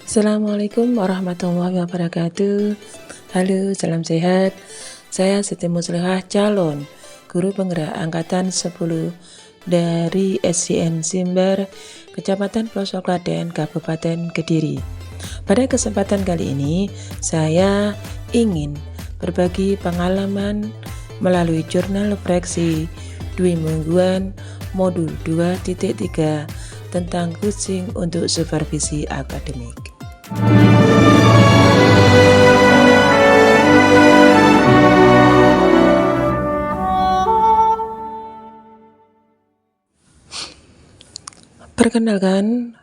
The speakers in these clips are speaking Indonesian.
Assalamualaikum warahmatullahi wabarakatuh. Halo, salam sehat. Saya Siti Muslihah, calon guru penggerak angkatan 10 dari SCN Simbar, Kecamatan Pelosok Klaten, Kabupaten Kediri. Pada kesempatan kali ini, saya ingin berbagi pengalaman melalui jurnal refleksi Dwi Mingguan modul 2.3 tentang coaching untuk supervisi akademik. Perkenalkan,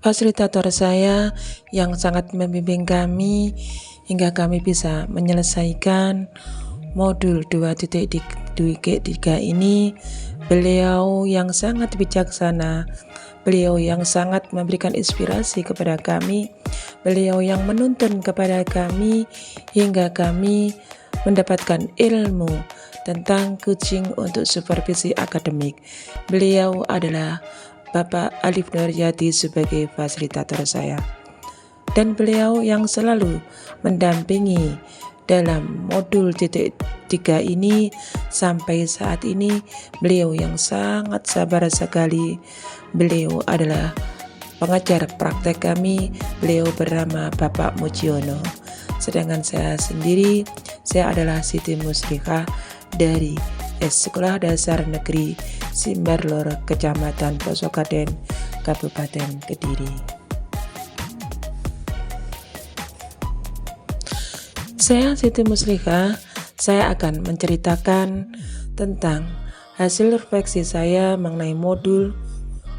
fasilitator saya yang sangat membimbing kami hingga kami bisa menyelesaikan modul 2.3 ini. Beliau yang sangat bijaksana, beliau yang sangat memberikan inspirasi kepada kami, beliau yang menuntun kepada kami hingga kami mendapatkan ilmu tentang coaching untuk supervisi akademik. Beliau adalah Bapak Alif Nuryati sebagai fasilitator saya, dan beliau yang selalu mendampingi dalam modul 3 ini sampai saat ini. Beliau yang sangat sabar sekali. Beliau adalah pengajar praktek kami. Beliau bernama Bapak Mujiono. Sedangkan saya sendiri, saya adalah Siti Muslihah dari Sekolah Dasar Negeri Simbar Lor, Kecamatan Pelosok Klaten, Kabupaten Kediri. Saya Siti Muslihah, saya akan menceritakan tentang hasil refleksi saya mengenai modul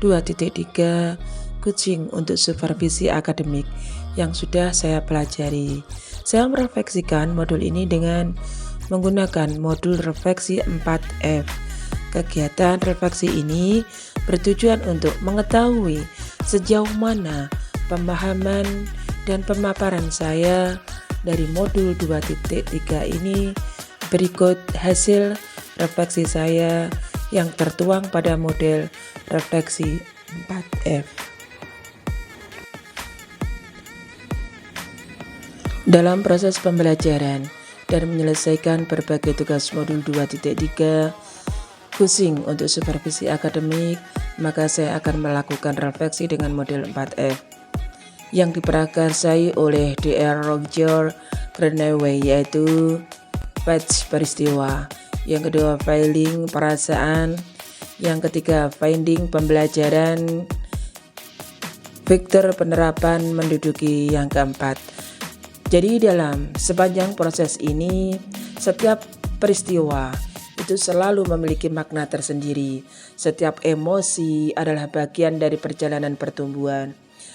2.3 coaching untuk supervisi akademik yang sudah saya pelajari. Saya merefleksikan modul ini dengan menggunakan modul refleksi 4F. Kegiatan refleksi ini bertujuan untuk mengetahui sejauh mana pemahaman dan pemaparan saya dari modul 2.3 ini. Berikut hasil refleksi saya yang tertuang pada model refleksi 4F. Dalam proses pembelajaran dan menyelesaikan berbagai tugas modul 2.3 coaching untuk supervisi akademik, maka saya akan melakukan refleksi dengan model 4F yang diprakarsai oleh Dr. Roger Grenewey, yaitu Patch peristiwa, yang kedua filing perasaan, yang ketiga finding pembelajaran, vektor penerapan menduduki yang keempat. Jadi dalam sepanjang proses ini, setiap peristiwa itu selalu memiliki makna tersendiri. Setiap emosi adalah bagian dari perjalanan pertumbuhan.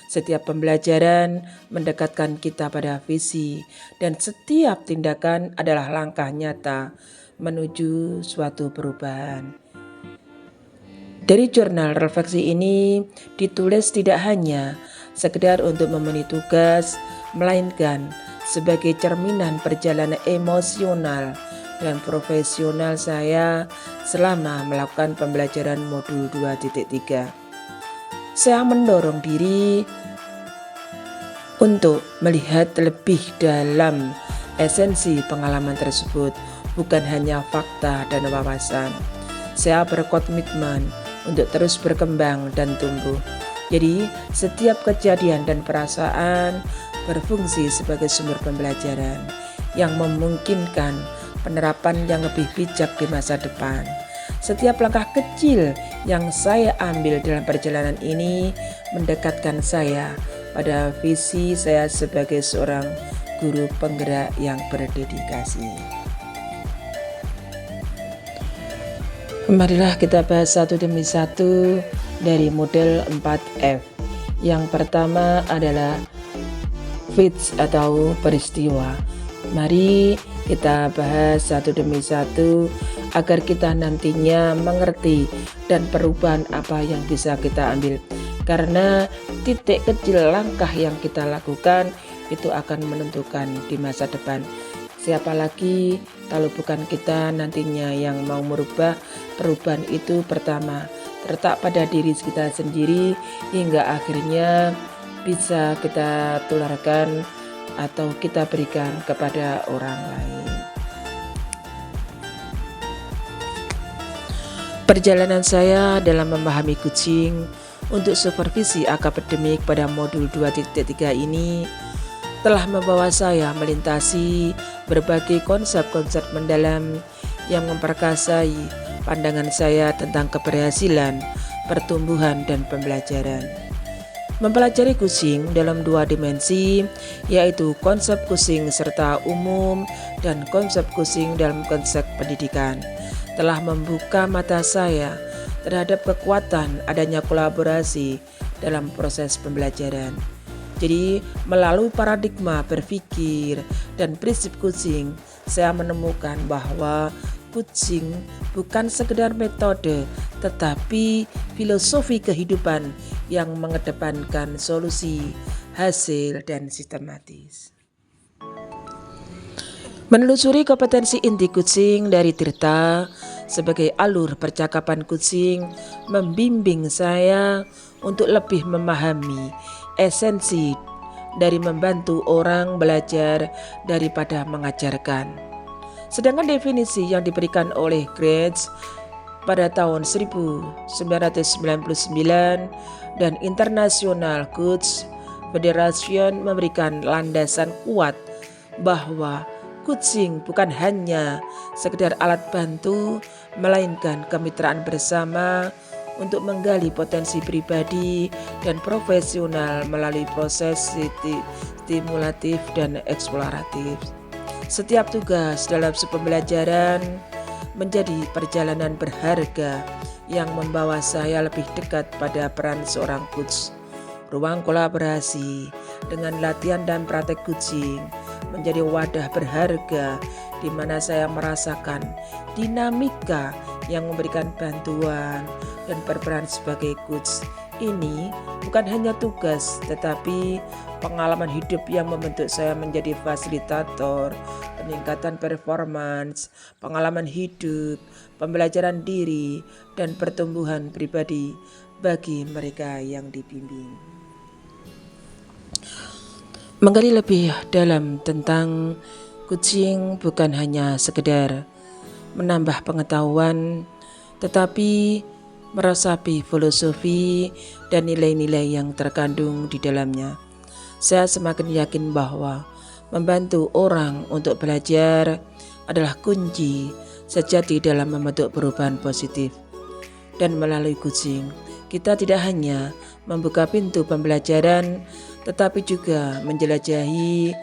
Setiap pembelajaran mendekatkan kita pada visi, dan setiap tindakan adalah langkah nyata menuju suatu perubahan. Dari jurnal refleksi ini ditulis tidak hanya sekedar untuk memenuhi tugas, melainkan sebagai cerminan perjalanan emosional dan profesional saya selama melakukan pembelajaran modul 2.3. Saya mendorong diri untuk melihat lebih dalam esensi pengalaman tersebut, bukan hanya fakta dan wawasan. Saya berkomitmen untuk terus berkembang dan tumbuh. Jadi, setiap kejadian dan perasaan berfungsi sebagai sumber pembelajaran yang memungkinkan penerapan yang lebih bijak di masa depan. Setiap langkah kecil yang saya ambil dalam perjalanan ini mendekatkan saya pada visi saya sebagai seorang guru penggerak yang berdedikasi. Marilah kita bahas satu demi satu dari model 4F. Yang pertama adalah fits atau peristiwa. Mari kita bahas satu demi satu agar kita nantinya mengerti dan perubahan apa yang bisa kita ambil. Karena titik kecil langkah yang kita lakukan itu akan menentukan di masa depan. Siapa lagi kalau bukan kita nantinya yang mau merubah. Perubahan itu pertama terletak pada diri kita sendiri hingga akhirnya bisa kita tularkan atau kita berikan kepada orang lain. Perjalanan saya dalam memahami kucing untuk supervisi akademik pada modul 2.3 ini telah membawa saya melintasi berbagai konsep-konsep mendalam yang memperkasai pandangan saya tentang keberhasilan, pertumbuhan, dan pembelajaran. Mempelajari kucing dalam 2 dimensi, yaitu konsep kucing serta umum dan konsep kucing dalam konsep pendidikan, telah membuka mata saya terhadap kekuatan adanya kolaborasi dalam proses pembelajaran. Jadi, melalui paradigma berpikir dan prinsip kucing, saya menemukan bahwa kucing bukan sekedar metode, tetapi filosofi kehidupan yang mengedepankan solusi, hasil, dan sistematis. Menelusuri kompetensi inti kucing dari Tirta sebagai alur percakapan kucing membimbing saya untuk lebih memahami esensi dari membantu orang belajar daripada mengajarkan. Sedangkan definisi yang diberikan oleh Gretsch pada tahun 1999 dan International Coach Federation memberikan landasan kuat bahwa kucing bukan hanya sekedar alat bantu, melainkan kemitraan bersama untuk menggali potensi pribadi dan profesional melalui proses stimulatif dan eksploratif. Setiap tugas dalam pembelajaran menjadi perjalanan berharga yang membawa saya lebih dekat pada peran seorang coach. Ruang kolaborasi dengan latihan dan praktek kucing menjadi wadah berharga di mana saya merasakan dinamika yang memberikan bantuan dan berperan sebagai coach. Ini bukan hanya tugas, tetapi pengalaman hidup yang membentuk saya menjadi fasilitator, peningkatan performance, pengalaman hidup, pembelajaran diri, dan pertumbuhan pribadi bagi mereka yang dibimbing. Menggali lebih dalam tentang kucing bukan hanya sekedar menambah pengetahuan, tetapi meresapi filosofi dan nilai-nilai yang terkandung di dalamnya. Saya semakin yakin bahwa membantu orang untuk belajar adalah kunci sejati dalam membentuk perubahan positif. Dan melalui kucing, kita tidak hanya membuka pintu pembelajaran, tetapi juga menjelajahi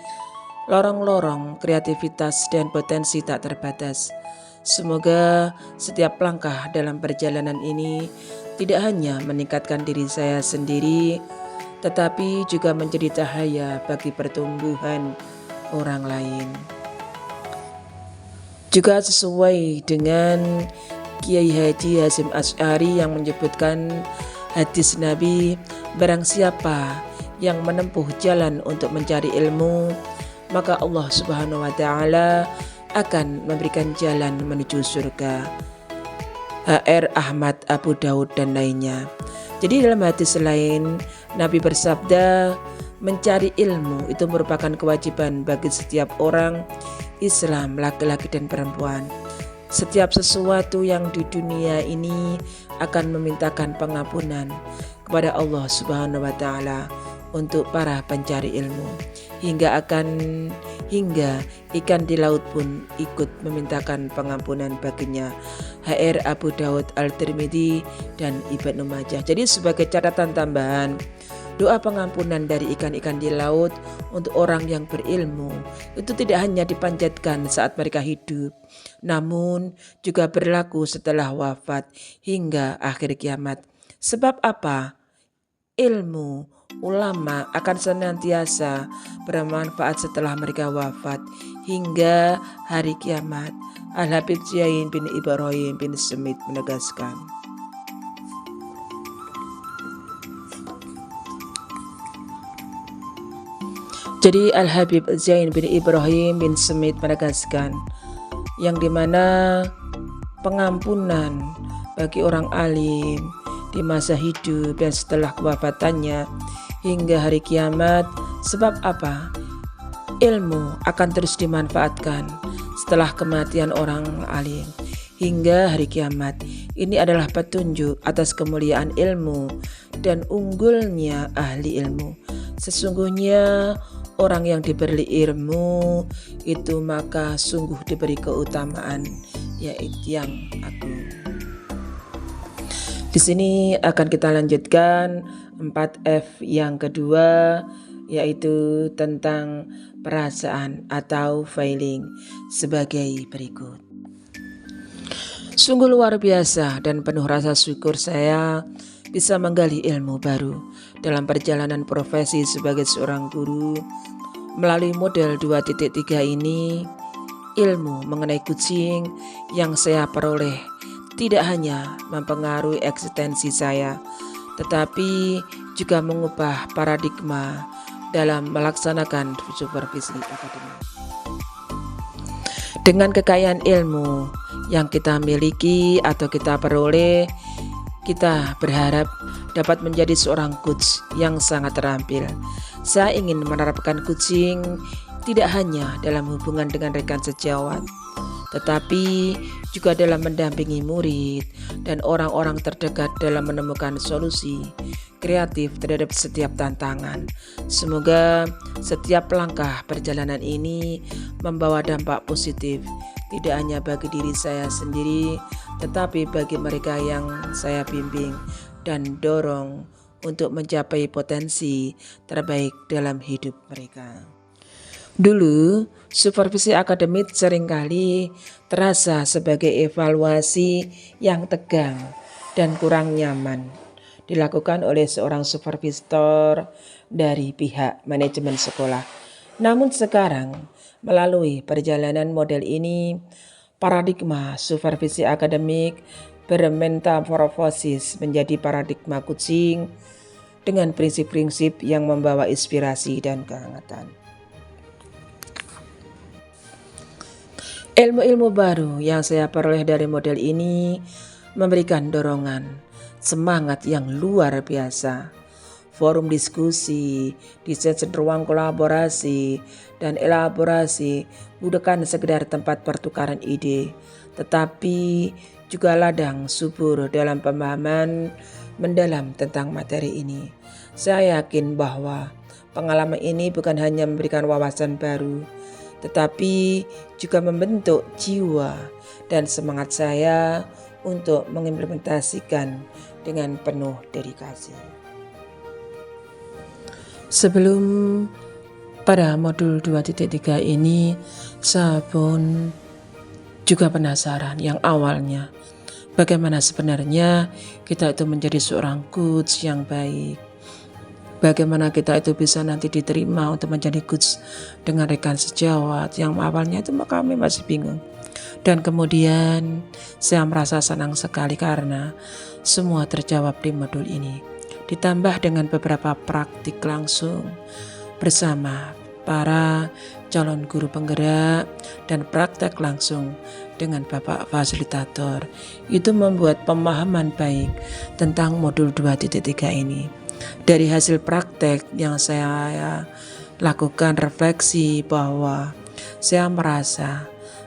lorong-lorong kreativitas dan potensi tak terbatas. Semoga setiap langkah dalam perjalanan ini tidak hanya meningkatkan diri saya sendiri, tetapi juga menjadi cahaya bagi pertumbuhan orang lain. Juga sesuai dengan Kiai Haji Hasyim Asy'ari yang menyebutkan hadis Nabi, barang siapa yang menempuh jalan untuk mencari ilmu, maka Allah Subhanahu wa Ta'ala akan memberikan jalan menuju surga. HR Ahmad, Abu Daud, dan lainnya. Jadi dalam hadis lain, Nabi bersabda, mencari ilmu itu merupakan kewajiban bagi setiap orang Islam, laki-laki dan perempuan. Setiap sesuatu yang di dunia ini akan memintakan pengampunan kepada Allah Subhanahu wa Ta'ala untuk para pencari ilmu, hingga ikan di laut pun ikut memintakan pengampunan baginya. HR Abu Daud, Al-Tirmidzi, dan Ibnu Majah. Jadi sebagai catatan tambahan, doa pengampunan dari ikan-ikan di laut untuk orang yang berilmu itu tidak hanya dipanjatkan saat mereka hidup, namun juga berlaku setelah wafat hingga akhir kiamat. Sebab apa? Ilmu ulama akan senantiasa bermanfaat setelah mereka wafat hingga hari kiamat. Al-Habib Zain bin Ibrahim bin Smith menegaskan. Jadi Al-Habib Zain bin Ibrahim bin Smith menegaskan yang dimana pengampunan bagi orang alim di masa hidup dan setelah kewafatannya hingga hari kiamat. Sebab apa? Ilmu akan terus dimanfaatkan setelah kematian orang alim hingga hari kiamat. Ini adalah petunjuk atas kemuliaan ilmu dan unggulnya ahli ilmu. Sesungguhnya orang yang diberi ilmu itu maka sungguh diberi keutamaan, yaitu yang agung. Di sini akan kita lanjutkan 4F yang kedua, yaitu tentang perasaan atau feeling sebagai berikut. Sungguh luar biasa dan penuh rasa syukur saya bisa menggali ilmu baru dalam perjalanan profesi sebagai seorang guru. Melalui model 2.3 ini, ilmu mengenai kucing yang saya peroleh tidak hanya mempengaruhi eksistensi saya, tetapi juga mengubah paradigma dalam melaksanakan supervisi akademik. Dengan kekayaan ilmu yang kita miliki atau kita peroleh, kita berharap dapat menjadi seorang coach yang sangat terampil. Saya ingin menerapkan coaching tidak hanya dalam hubungan dengan rekan sejawat, tetapi juga dalam mendampingi murid dan orang-orang terdekat dalam menemukan solusi kreatif terhadap setiap tantangan. Semoga setiap langkah perjalanan ini membawa dampak positif, tidak hanya bagi diri saya sendiri, tetapi bagi mereka yang saya bimbing dan dorong untuk mencapai potensi terbaik dalam hidup mereka. Dulu, supervisi akademik seringkali terasa sebagai evaluasi yang tegang dan kurang nyaman dilakukan oleh seorang supervisor dari pihak manajemen sekolah. Namun sekarang, melalui perjalanan model ini, paradigma supervisi akademik bermetamorfosis menjadi paradigma coaching dengan prinsip-prinsip yang membawa inspirasi dan kehangatan. Ilmu-ilmu baru yang saya peroleh dari model ini memberikan dorongan, semangat yang luar biasa. Forum diskusi, desain ruang kolaborasi, dan elaborasi bukan sekedar tempat pertukaran ide, tetapi juga ladang subur dalam pemahaman mendalam tentang materi ini. Saya yakin bahwa pengalaman ini bukan hanya memberikan wawasan baru, tetapi juga membentuk jiwa dan semangat saya untuk mengimplementasikan dengan penuh dedikasi. Sebelum pada modul 2.3 ini, saya pun juga penasaran yang awalnya bagaimana sebenarnya kita itu menjadi seorang coach yang baik. Bagaimana kita itu bisa nanti diterima untuk menjadi coach dengan rekan sejawat yang awalnya itu kami masih bingung. Dan kemudian saya merasa senang sekali karena semua terjawab di modul ini. Ditambah dengan beberapa praktik langsung bersama para calon guru penggerak dan praktek langsung dengan Bapak Fasilitator. Itu membuat pemahaman baik tentang modul 2.3 ini. Dari hasil praktek yang saya lakukan refleksi bahwa saya merasa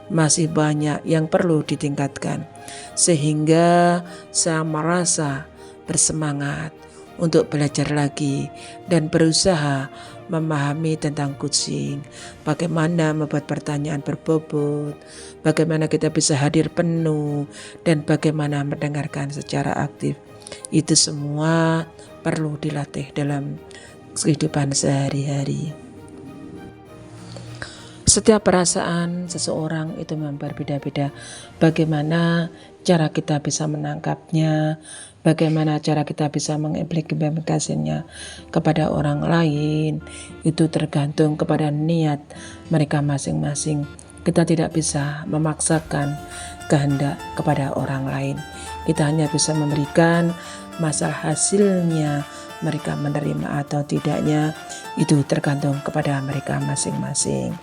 masih banyak yang perlu ditingkatkan, sehingga saya merasa bersemangat untuk belajar lagi dan berusaha memahami tentang coaching, bagaimana membuat pertanyaan berbobot, bagaimana kita bisa hadir penuh, dan bagaimana mendengarkan secara aktif. Itu semua perlu dilatih dalam kehidupan sehari-hari. Setiap perasaan seseorang itu berbeda-beda. Bagaimana cara kita bisa menangkapnya, bagaimana cara kita bisa mengimplementasinya kepada orang lain, itu tergantung kepada niat mereka masing-masing. Kita tidak bisa memaksakan kehendak kepada orang lain. Kita hanya bisa memberikan masalah hasilnya, mereka menerima atau tidaknya, itu tergantung kepada mereka masing-masing.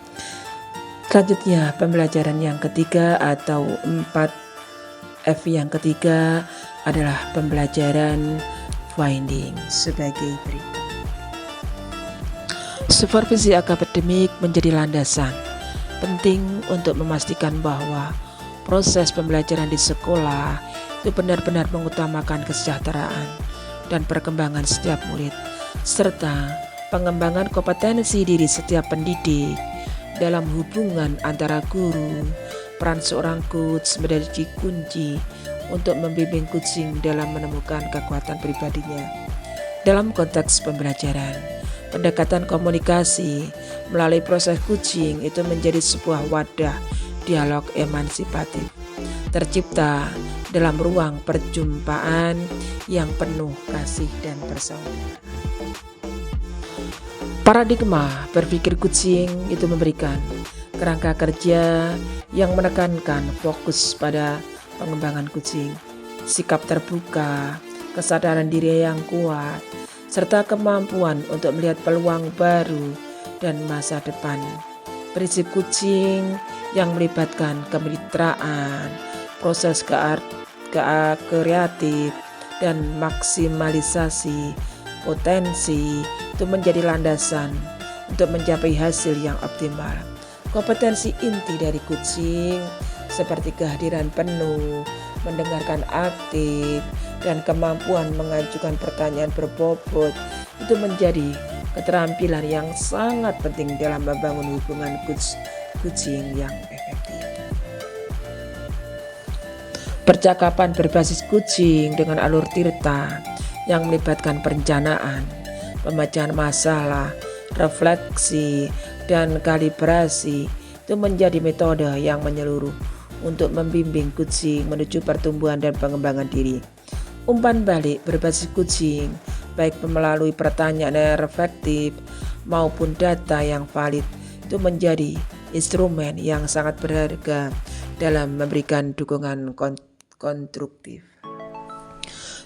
Selanjutnya, pembelajaran yang ketiga atau 4F yang ketiga adalah pembelajaran finding sebagai berikut. Supervisi akademik menjadi landasan penting untuk memastikan bahwa proses pembelajaran di sekolah itu benar-benar mengutamakan kesejahteraan dan perkembangan setiap murid, serta pengembangan kompetensi diri setiap pendidik. Dalam hubungan antara guru, peran seorang coach menjadi kunci untuk membimbing kucing dalam menemukan kekuatan pribadinya. Dalam konteks pembelajaran, pendekatan komunikasi melalui proses kucing itu menjadi sebuah wadah dialog emansipatif, tercipta dalam ruang perjumpaan yang penuh kasih dan persaudaraan. Paradigma berpikir kucing itu memberikan kerangka kerja yang menekankan fokus pada pengembangan kucing, sikap terbuka, kesadaran diri yang kuat, serta kemampuan untuk melihat peluang baru dan masa depan. Prinsip kucing yang melibatkan kemitraan, proses kreatif, dan maksimalisasi potensi itu menjadi landasan untuk mencapai hasil yang optimal. Kompetensi inti dari kucing seperti kehadiran penuh, mendengarkan aktif, dan kemampuan mengajukan pertanyaan berbobot itu menjadi keterampilan yang sangat penting dalam membangun hubungan kucing yang efektif. Percakapan berbasis kucing dengan alur tirta yang melibatkan perencanaan, pemecahan masalah, refleksi, dan kalibrasi itu menjadi metode yang menyeluruh untuk membimbing kucing menuju pertumbuhan dan pengembangan diri. Umpan balik berbasis kucing, baik melalui pertanyaan yang reflektif maupun data yang valid, itu menjadi instrumen yang sangat berharga dalam memberikan dukungan konstruktif.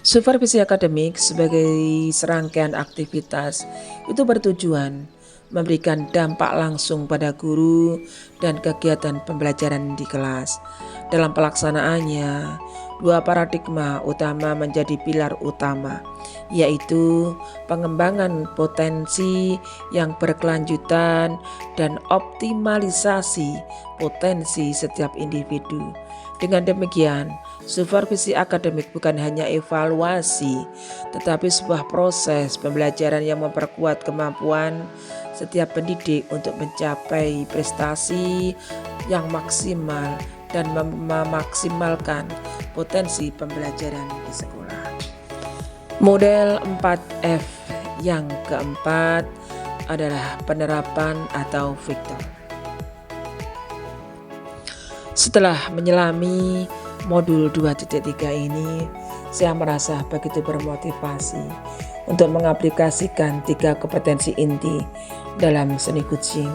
Supervisi akademik sebagai serangkaian aktivitas itu bertujuan memberikan dampak langsung pada guru dan kegiatan pembelajaran di kelas. Dalam pelaksanaannya, dua paradigma utama menjadi pilar utama, yaitu pengembangan potensi yang berkelanjutan dan optimalisasi potensi setiap individu. Dengan demikian, supervisi akademik bukan hanya evaluasi, tetapi sebuah proses pembelajaran yang memperkuat kemampuan setiap pendidik untuk mencapai prestasi yang maksimal dan memaksimalkan potensi pembelajaran di sekolah. Model 4F yang keempat adalah penerapan atau Victor. Setelah menyelami modul 2.3 ini, saya merasa begitu bermotivasi untuk mengaplikasikan 3 kompetensi inti dalam seni kucing.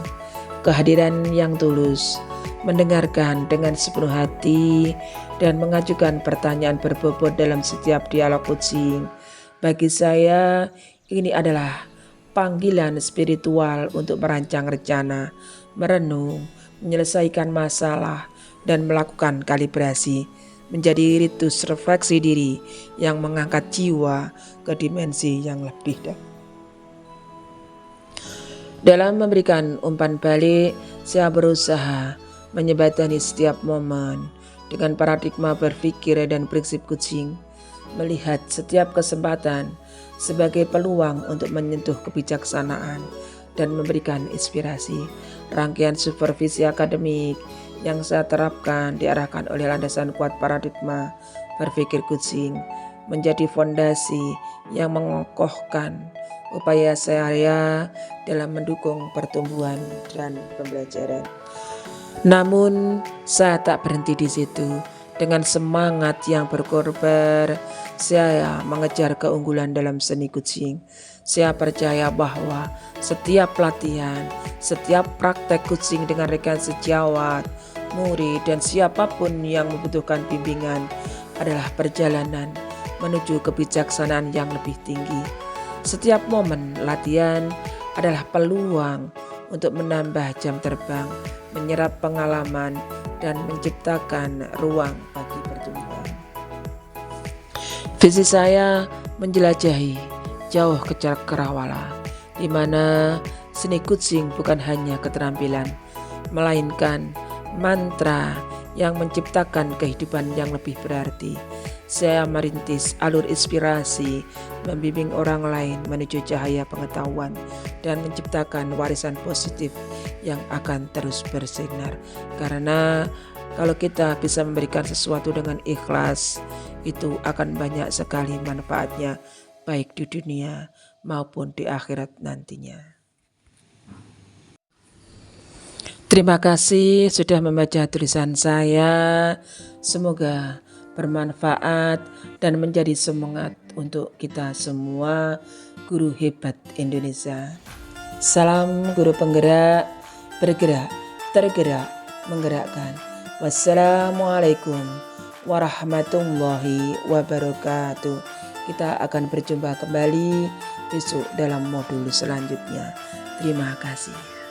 Kehadiran yang tulus, mendengarkan dengan sepenuh hati, dan mengajukan pertanyaan berbobot dalam setiap dialog kucing. Bagi saya, ini adalah panggilan spiritual untuk merancang rencana, merenung, menyelesaikan masalah, dan melakukan kalibrasi, menjadi ritus refleksi diri yang mengangkat jiwa ke dimensi yang lebih dalam. Dalam memberikan umpan balik, saya berusaha menyebatani setiap momen dengan paradigma berpikir dan prinsip kucing, melihat setiap kesempatan sebagai peluang untuk menyentuh kebijaksanaan dan memberikan inspirasi. Rangkaian supervisi akademik yang saya terapkan diarahkan oleh landasan kuat paradigma berpikir kucing, menjadi fondasi yang mengokohkan upaya saya dalam mendukung pertumbuhan dan pembelajaran. Namun saya tak berhenti di situ. Dengan semangat yang berkorban, saya mengejar keunggulan dalam seni kucing. Saya percaya bahwa setiap pelatihan, setiap praktek kucing dengan rekan sejawat, murid, dan siapapun yang membutuhkan bimbingan adalah perjalanan menuju kebijaksanaan yang lebih tinggi. Setiap momen latihan adalah peluang untuk menambah jam terbang, menyerap pengalaman, dan menciptakan ruang bagi pertumbuhan. Visi saya menjelajahi jauh ke Cakrawala, di mana Seni kucing bukan hanya keterampilan, melainkan mantra yang menciptakan kehidupan yang lebih berarti. Saya merintis alur inspirasi, membimbing orang lain menuju cahaya pengetahuan, dan menciptakan warisan positif yang akan terus bersinar. Karena kalau kita bisa memberikan sesuatu dengan ikhlas, itu akan banyak sekali manfaatnya, baik di dunia maupun di akhirat nantinya. Terima kasih sudah membaca tulisan saya. Semoga bermanfaat dan menjadi semangat untuk kita semua guru hebat Indonesia. Salam guru penggerak, bergerak, tergerak, menggerakkan. Wassalamualaikum warahmatullahi wabarakatuh. Kita akan berjumpa kembali besok dalam modul selanjutnya. Terima kasih.